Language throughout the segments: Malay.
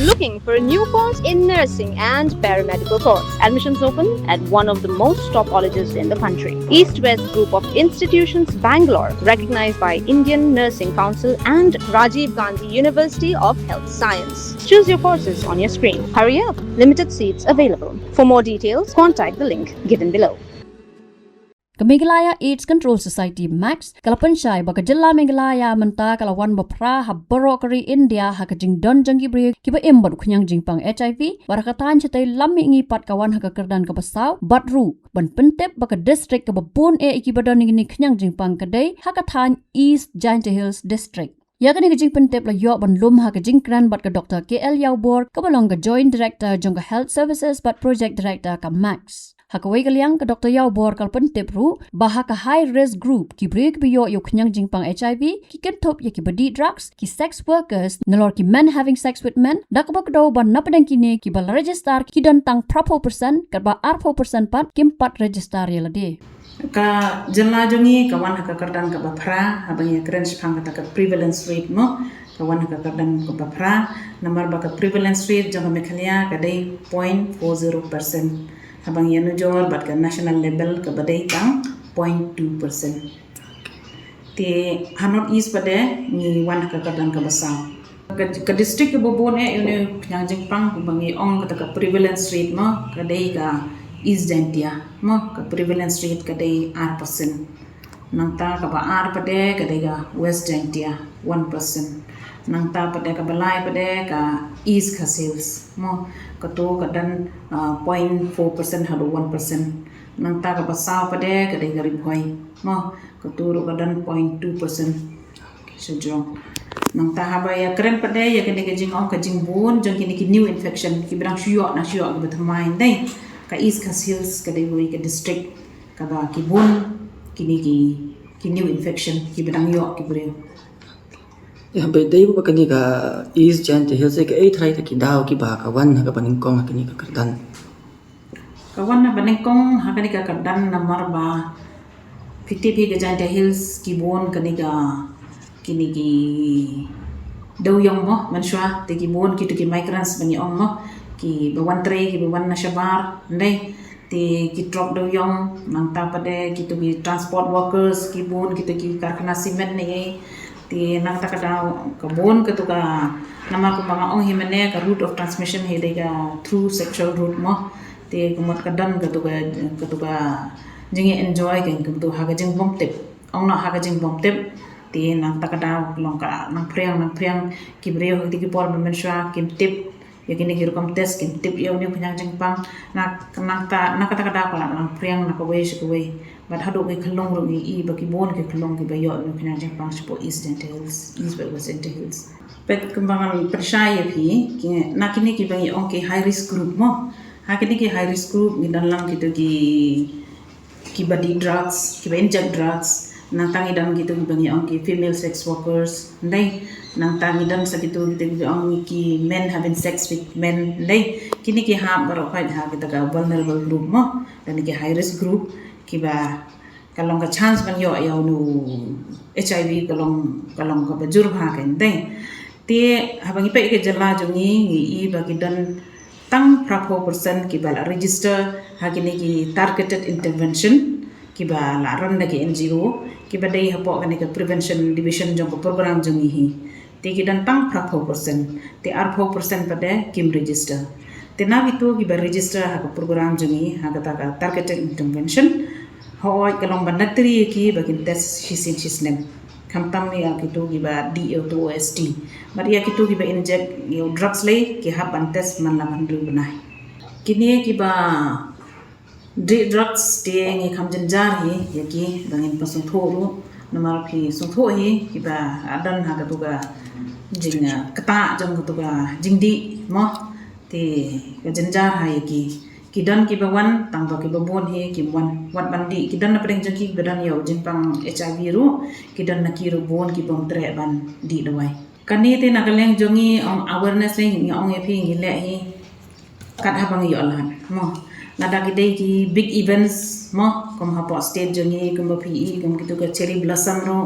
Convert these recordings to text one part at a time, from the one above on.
Looking for a new course in nursing and paramedical course? Admissions open at one of the most top colleges in the country. East West Group of Institutions, Bangalore, recognized by Indian Nursing Council and Rajiv Gandhi University of Health Science. Choose your courses on your screen. Hurry up, limited seats available. For more details, contact the link given below. Meghalaya AIDS Control Society Max kalapansyay baka jilla Meghalaya menta kalawan bapra habaro kari India hakajing don janggi bri kiba embad kunyang jingpang HIV barakatan chatay lami ingi pat kawan hakakerdan kabasaw batru ban pentep baka district kababun ikibadon ni kunyang jingpang kadai hakatan East Giant Hills District. Ya kani kajing pentep la yo ban lum ha kajing kran bat ka Dr. KL Yaubor kabalong ka Joint Director jong ka Health Services bat Project Director ka Max. Hakaway kaliang ka Dr. Yaubor kal pentep ru baha ka high risk group ki break biyo yo kanyang jingpang HIV ki kentop ya ki badi drugs ki sex workers nalor ki men having sex with men dakabak daw ban napadang kini ki bal register ki dan tang prapo persen ka ba arpo persen pat kim pat register ya lade. Ka jela jongi kawan hakakardan ka bapra habang ya keren sepang kata ka prevalence rate mo kawan hakakardan ka bapra namar baka prevalence rate jong Meghalaya kadai 0.40% habang ya nujor bat ka national level ka badai tang 0.2%. Ti hanot is pade ni wan hakakardan ka basang ka district ka bobone yun yang jingpang kubangi ong kata ka prevalence rate mo kadai ka East Jantia mo ka prevalence rate kadai 8%. Nang ta ka ba R pade kadai ka West Jantia 1%. Nang ta pade ka balay pade ka East Khasils mo ka to kadan 0.4% hado 1%. Nang ta ka ba South pade kadai ka Ribhoy mo ka to kadan 0.2%. Sejong nang ta haba ya keren pade ya kadai ka jing ong ka jing bun jong kini ki new infection ki berang syok na syok ka betamain dai ka East Khasils ka dai ka district ka ba kibun kini ki new infection ki bedang yo ki breu ya be dai ba kani ka East Giant Hills ka 8 rai ta kindaw ki ba ka wan ka paningkong kini ka kardan ka wan na paningkong ha kani ka kardan namar ba 50 ka Giant Hills kibun kani ka kini ki dawyong mo manswa te kibun ki to ki migrants bani ong mo ki bawan tray ki bawan na syabar ndai ti ki drop do yong nang ta pade ki to bi transport workers ki bun ki to ki karkhana cement ni ti nang ta kada kabun ka to ka nama ko mga ong himene ka route of transmission he de ka through sexual route mo ti kumot kadan ka to ka jingi enjoy ka to ha ka jing bom tip ong na ha ka jing bom tip ti nang ta kada long ka nang priang ki breo ti ki por memensha kim tip ya kini kirukom tes kin tip ya uni penyang jengpang na kata kada pala nang priang na kawai sikawai bat hadu ke kelong ru i baki bon ke kelong ke bayo uni penyang jengpang sipo East Hills East West Hills pet kembangan percaya pi na kini ki bangi ong ke high risk group mo ha kini ki high risk group ni dalam gitu ki body drugs ki inject drugs nang tangi dan gitu bangi ong ki female sex workers ndai nang tangi dan sa gitu gitu ong ki men having sex with men ndai kini ki ha baro khai ha kita ka vulnerable group mo dan ki high risk group ki ba kalong ka chance ban yo nu HIV kalong ka bajur ha kan ndai ti habangi pe ke jala jongi i ba ki dan tang prapo persen ki bala register ha kini ki targeted intervention ki ba la ran da ki NGO ki ba dai hapo kan ka prevention division jong program jong hi ti ki dan tang prapo persen ti arpo persen pada kim register ti na itu ki ba register ha program jong hi ha ka targeted intervention hoy kalong banatri ki ba kin test hisnem kamtam ya kitu ki ba DO2OST maria kitu ki ba inject yo drugs lay ki ha ban test man la man dulu benai kini ki ba drugs te ngi kham janjar hi yaki bangin pasung thoru namar phi sung tho hi kiba adan ha ka tu ga jinga kata jong tu ga jingdi mo te ka janjar ha yaki kidan ki bawan tangba ki babon hi ki wan wat bandi kidan na preng jaki badan yo jingpang HIV ru kidan na ki ru bon ki bom tre ban di dawai kani te na kaleng jongi ong awareness le ngi ong e phi ngi le hi kat ha bang yo lan mo nada kita ki big events mo kom hapo state jongi kom PE kom kitu ka cherry blossom ro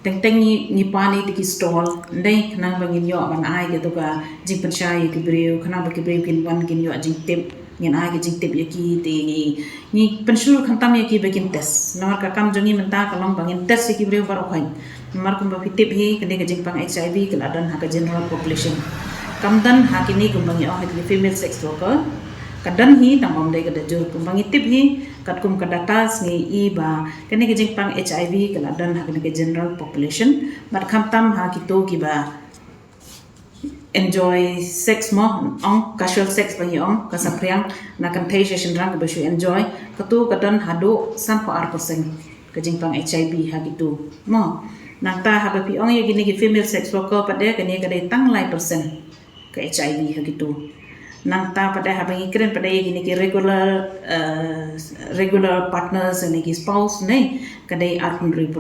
teng ni pani tiki stall ndai kanang bangin yo ban ai gitu ka jing pensyai ki breu kanang ba ki breu kin wan kin yo jing tip ngin ai ki jing tip ya ki te ni pensyul khantam ya ki bakin tes nomor ka kam jongi menta kalong bangin tes ki breu bar khoin nomor kum ba tip hi kene ka jing pang HIV keladan ha ka general population kamdan ha kini kum bangi oh ki female sex worker kadan hi tamam dai ka dajur kum bangi tip hi kat kum ka datas ni I ba kene ke jing pang HIV kala dan ha kene ke general population bat kham tam ha ki to ki ba enjoy sex mo ong casual sex bangi ong ka sapriang na contagious rang ba shu enjoy ka tu ka dan ha do san po ar persen ke jing pang HIV ha ki tu mo nang ta ha ba pi ong ye kene ke female sex worker pa de kene ka dai tang lai persen ke HIV ha ki tu nang ta pada habang ikren pada gini ki regular partners ni ki spouse nei kadai 100%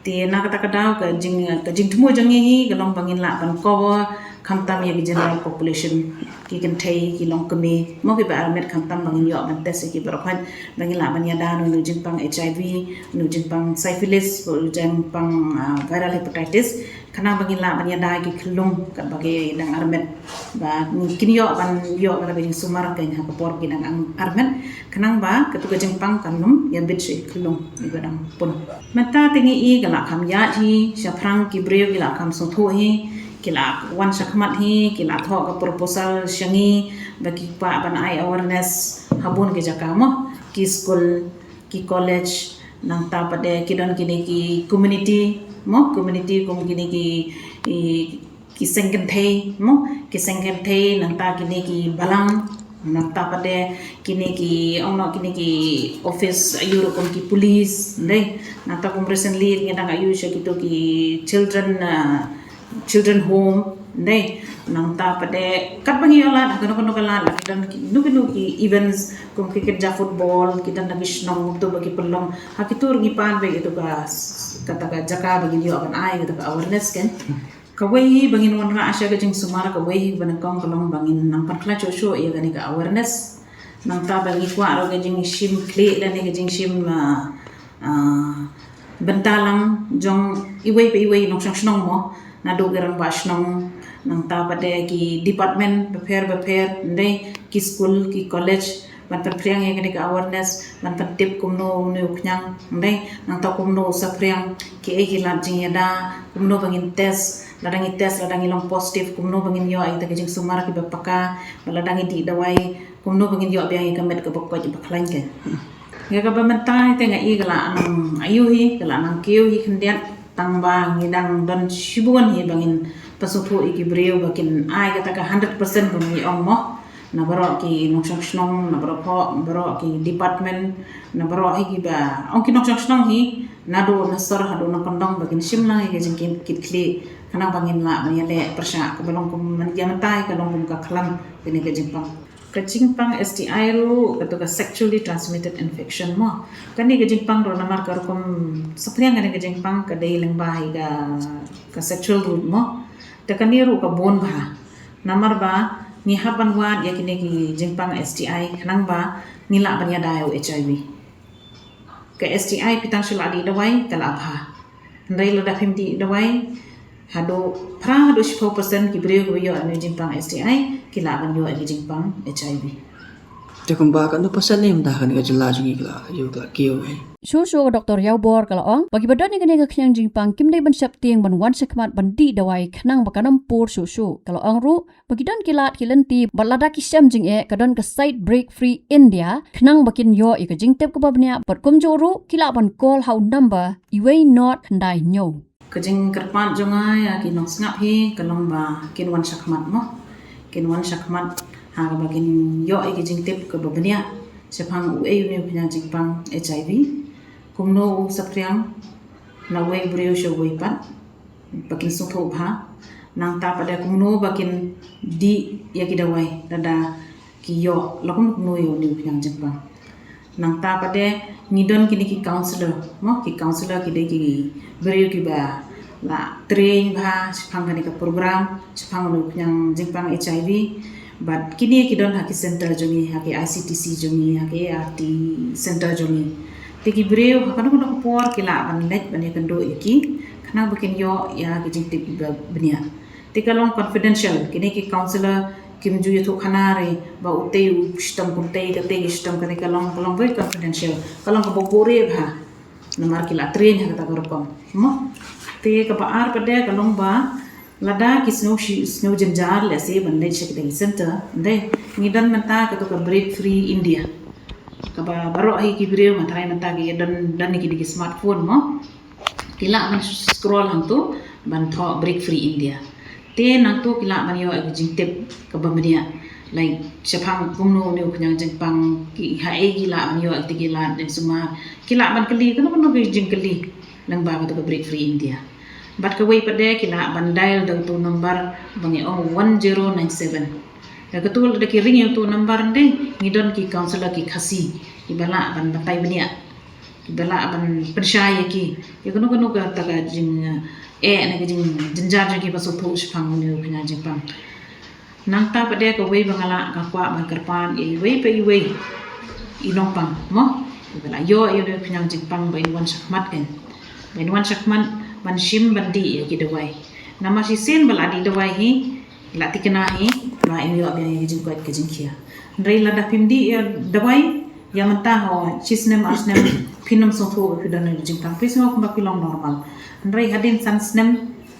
ti na kata kadau ka jing tumu jangi hi galong bangin la ban cover khamtam ye general population ki kan thai ki long kami mo ki ba armet khamtam bangin yo ban tes ki barokhan bangin la ban ya da nu jing pang HIV nu jing pang syphilis jing pang viral hepatitis kana bangin la ban ya da ki khulung ka bagi dang armet ba kin yo ban ka jing sumar kan ha kapor ki dang armet kanang ba ketu jing pang kanum ya bit shi khulung ni badang pun mata tingi I gala kham ya thi shaprang ki breu gila kham so tho hi kila wan sakmat hi kila tho ka proposal shangi bagi pa ban ai awareness habun ke jakamo ki school ki college nang ta pade kidon kini ki community kum kini ki sengken thei nang ta kini ki balang nang ta pade kini ki ki office ayuro kum ki police ndai nang ta kum recently ngedang ayu shakito ki children home ndai nang ta pade kat bangi ola kono kala dan nu ki events kum cricket ja football kita nagi snong tu bagi pelong hakitur gi pan be itu ka kata ka jaka bagi yo akan ai gitu ka awareness kan kawai bangin wan ra asya jing sumara kawai banakong kalong bangin nang pankla cho ya gani ka awareness nang ta bagi kwa ro jing shim kle la ne jing shim bentalang jong iwei nong snong mo na do gerang ba snong nang ta pade ki department prepare ndai ki school ki college ban priang ye gani ka awareness ban tip kumno ne uknyang ndai nang ta kumno sapriang ki e ki lanjing ya da kumno bangin test ladangi long positive kumno bangin yo ai ta jing sumara ki bapaka ladangi di dawai kumno bangin yo biang ka met ka bokko ji baklain ke ya ka bamantai te nga I gala anang ayu hi gala nang kiu hi khendiat tangba ngidang don shibuan hi bangin pasuthu iki breu bakin ai kata ka 100% bumi ong mo na baro ki noksong snong na baro ki department na baro hi ki ba ong ki noksong snong hi na do na sor hado na kondong bakin simla hi jing kit kli kana bangin la ya le persya ka balong kum man ya matai ka long kum ka khalam kini ka jingpang STI ru katu ka sexually transmitted infection mo kani ka jingpang ro namar ka kum sapriang kani ka jingpang ka dai lang ba hi ka sexual route mo ta kani ru ka bon ba namar ba ni haban wat ya kini ki jingpang STI kanang ba nila ban ya dai HIV ka STI pitang shula di dawai kala abha ndai lo da phim di dawai hado 10% ki breu yo anu jingpang STI kila ban yo anu jingpang HIV te kumba kan no pasan nim da kan ga jela jingi kla yo kla kiyo Susu Dr. Yaubor kalau ong bagi badan ni kena kenyang jingpang kim dai ban sap tiang ban wan sekmat ban di dawai khnang bakanam pur susu kalau ong ru bagi dan kilat kilenti balada kisam jing e kadon ke site break free India khnang bakin yo e ka jingtep ka babnya bat kum joru kila ban call how number iway not khandai nyo kajing kerpat jongai ki nong snap hi kalong ba kin wan sakmat mo kin wan sakmat ha bagin yo e ki jingtep ka babnya sepang u e ne pnya jingpang HIV kumno sapriang na wei breu sho wei pat bakin sotho bha nang ta pada kumno bakin di ya ki dawai dada ki yo lakum no yo ni pnya jingpang nang ta pada ngidon kini ki counselor ki de ki breu ki ba la train bha sepang kani ka program sepang no pnya jingpang HIV but kini ki don haki center jongi haki ICTC jongi haki RT center jongi Tiki breu hakanu por kila ban lek ban kendo iki kana bakin yo ya gijing tip benia. Tika long confidential kini ki counselor kim ju yetu khanare ba utei sistem kuntai kate sistem kani kalong very confidential kalong ka bogore bha namar kila train ha kata gorkom mo te ka ba ar pade kalong ba lada ki snow janjar le se ban le shek dei center dai ngidan menta ka to ka break free India ka ba baro ai ki breu matai menta ki dan ni ki di smartphone mo kila ban scroll hang tu ban tho break free India te nang tu kila ban yo ai jing tip ka ba media like sepang kumno ni knyang jing pang ki ha ai kila ban yo ti kila den suma kila ban kali kono ki jing kali lang ba ka to break free India bat ka wei pade kila ban dial dang tu number bangi 1097 ya ketul de ki ring tu number de ngidon ki counselor ki khasi ki bala ban batai bania ki bala ban percaya ki ya kono ka ta jing na jing jinjar ki pasu thu spang ni knya jing pang nang ta pade ka wei bangala ka kwa ban kerpan wei pe wei inong pang mo bala yo knya jing pang ba in wan sakmat kan ba in wan sakman ban shim ban di ki dawai nama si sen bala di dawai hi la tikna hi la in yo ba jing kwat ka jing khia ndai la da pim di dawai ya manta ho chisnem asnem pinam so tho ka dan jing pang pis mo ba kilong normal ndai hadin san snem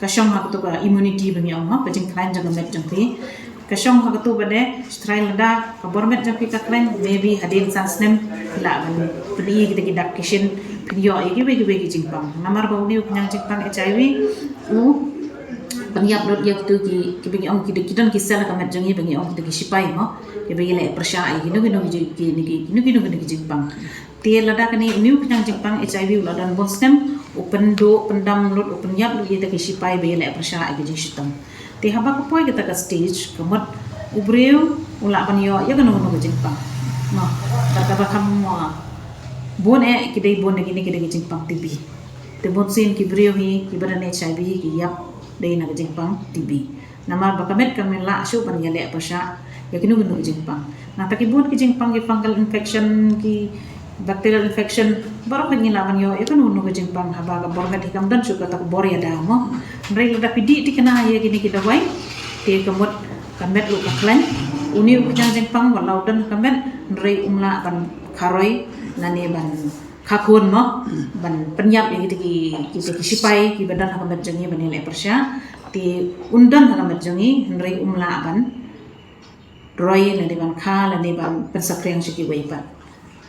ka shong ha to ka immunity bangi ong ha ka jing klan jang met jang pi ka shong ha to bade strai lada ka bormet jang pi ka klan maybe hadin san snem la ban pli kita ki dak kishin yo iki begi jing pang namar bau ni nyang jing pang HIV bangyap dot yak tu ki begi ong ki kidan ki sel ka met jang begi ong ki sipai mo ki begi le persya ai ki no ki jing pang tiel lada kani new nyang jing pang HIV ladan bon stem open do pendam lot open yap lu yeta ki sipai begi le persya ai ki jing sitam ti haba ko poi kita ka stage kamot ubreu ula ban yo ya kan no jing pang no kata ba kam bon kidai bon gini kidai jing pang TB te bon sin ki breu hi ki badan HIV ki yap dei na jing pang TB namar bakamet kami la shu ban yale pasha ya kinu jing pang na taki bon ki jing pang ki fungal infection ki bacterial infection baru kan ngilawan yo ya kan unu jing pang haba ka borga di kam dan shu kata bor ya da mo ndai la pidi di kana ya gini kita wai te kamot kamet lu ka klan uni jing pang walau dan kamet ndai umla ban kharoi nani ban kakun mo ban penyap yang kita sipai ki badan hakamat jangi ban nilai persya ti undan hakamat jangi nrai umla ban roy nani ban kha nani ban pensakreng siki waipat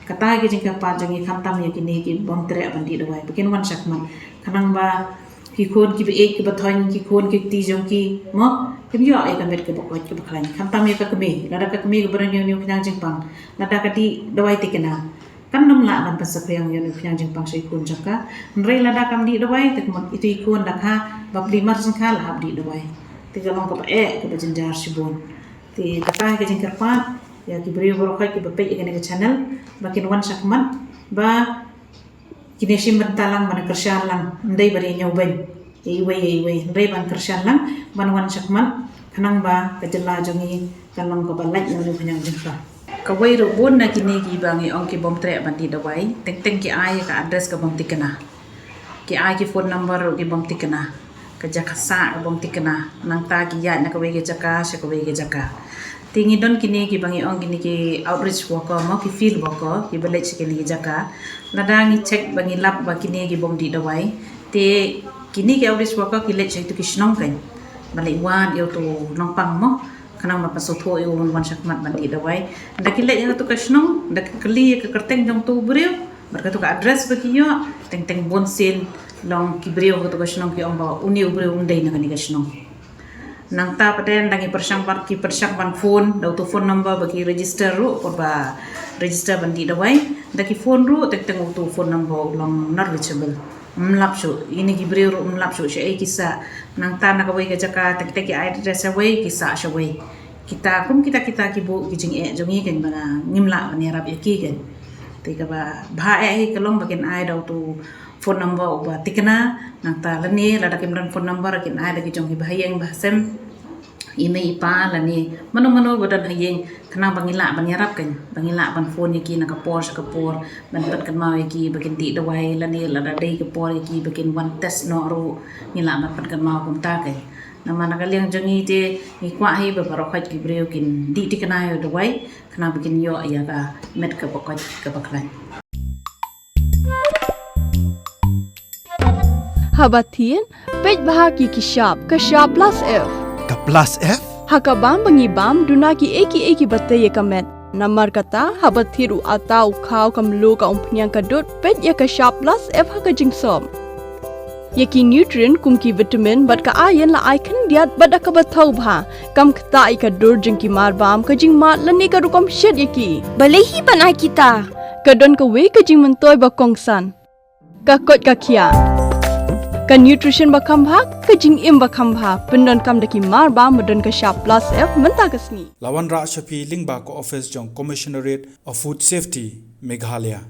kata ki jingka pa jangi khantam ya kini ki bom tre ban di dawai bikin wan sakman kanang ba ki khon ki be ek ki bathoin ki khon ki ti jong ki mo kim yo ai kan bet ke bokot ke baklan khantam ya ka kemi lada ka kemi ke baran yo nyang jingpang lada ka di dawai tikena kan nam la ban pasak yang yang jeng pang sai kun jaka nrei lada kam di dawai tek mot itu ikun dakha bab di mar sing khal hab di dawai te galong ka ke bajenjar sibon te kata ke jeng kerpat ya ki beri borokai ki bapai ke channel bakin wan sakmat ba kini sim talang mana kersan lang ndai bari nyoben wei nrei ban kersan lang ban wan sakmat kanang ba kajela jongi kalong ka balai yang nyang jeng pa kawai robon na kini ki bangi ong ki bom tre ban di dawai teng ki ai ka address ka bom tikena ki ai ki phone number ki bom tikena ka jakasa ka bom tikena nang ta ki ya na ka wei ki jaka se ka wei ki jaka tingi don kini ki bangi ong kini ki outreach worker mo ki field worker ki balai se ki jaka ladangi check bangi lab ba kini ki bom di dawai te kini ki outreach worker ki let se tu ki snong kan balai wan yo tu nong pang mo kanang mapasotho yo wan sakmat bandi dawai dakile ya tu kasnong dak kali ke kerteng jong tu breu berka tu ka address bagi yo teng bon sen long ki breu tu kasnong ki omba uni breu undai na kani kasnong nang ta paten dangi persang ban phone dau tu phone number bagi register ru ko ba register bandi dawai daki phone ru teng tu phone number long not reachable mlap shu ini ki breu ru mlap shu she kisa nang ta na kawai ga jaka tek ki address away kisa shaway kita ki bu ki jing jongi kan bana ngimla bani rab ki kan te ka ba bha kalong bakin ai dau tu phone number ba tikna nang ta lani la dakim ran phone number kin ai da ki jongi bahayang bahsem ime ipa lani mano badan hayeng kena bangila banyarap kan bangila ban phone yaki na kapor ban pat kan mau yaki bakin ti dawai lani lada dei kapor yaki bakin one test no ru ngila ban pat kan mau kum ta kai nama nakaliang jangi te ni kwa hi ba paro khat ki breu kin di ti kana yo dawai kena bakin yo ya ka met ka pokot ka baklan Habatin, pej bahagi kishap plus F. Ka plus F? Hakabam bangibam dunaki eki batay kamet. Namar kata habathiru atau kau kamlu ka umpnyang kadut pej ya kishap plus F haka jingsom. Yaki nutrient kumki vitamin bat ka ayen la aikan diat bat ka bathau bha kam kta ka dur jingki marbam ka jing mat lani ka rukom shed yaki. Balehi banai kita. Kadon ka we ka jing mentoy ba kongsan. Ka kot ka kia. Ka nutrition bakam bhag ka jing im bakam bha pendon kam daki mar ba modon ka sharp plus F menta kasni Lawan Ra Shafi Lingba ko office jong Commissionerate of Food Safety Meghalaya